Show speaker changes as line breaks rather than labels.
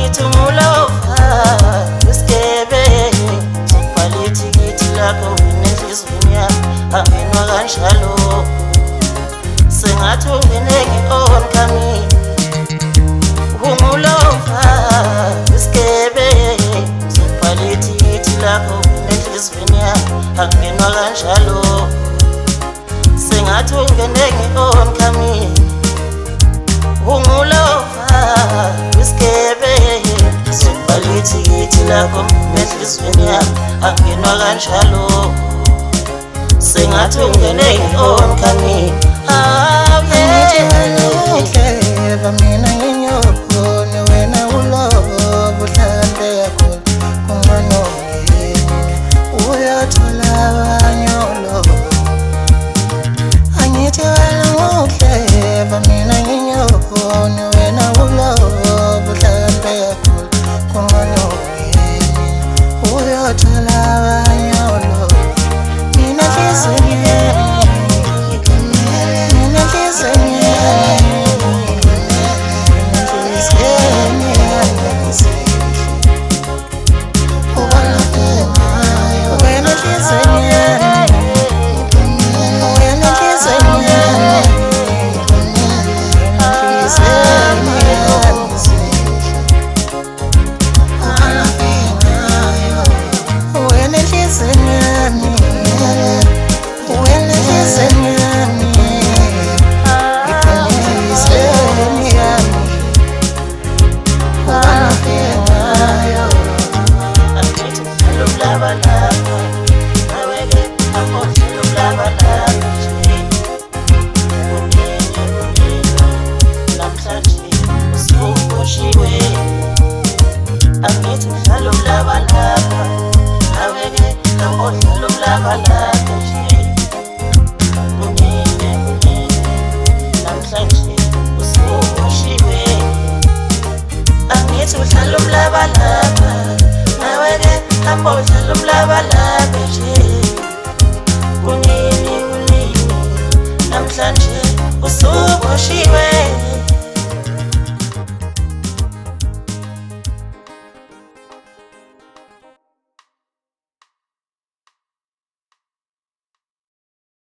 angithi ngulova isigebe sokubhala ithikithi lakho nenhliziyweni yami angenwa kanjalo sengathi ungene ngi-oncoming ungulova isigebe sokubhala ithikithi lakho nenhliziyweni yami angenwa kanjalo sengathi ungene ngi-oncoming ungulova isigebe sokubhala ithikithi lakho nenhliziyweni yami angenwa kanjalo sengathi ungene ngi-oncoming
Clever, mina nginyoko wena ulovo uhlande yakho kunganoyini uyathola abanyolo angithi wena uclever mina nginyoko wena ulovo uhlande yakho kunganoyini uyathola abanyolo mina nhliziyo
angithi mdlalo mlabalaba aweke amodlalo mlabalaba nje kunini namhlanje usuboshiwe angithi mdlalo mlabalaba aweke amodlalo mlabalaba nje kunini namhlanje usuboshiwe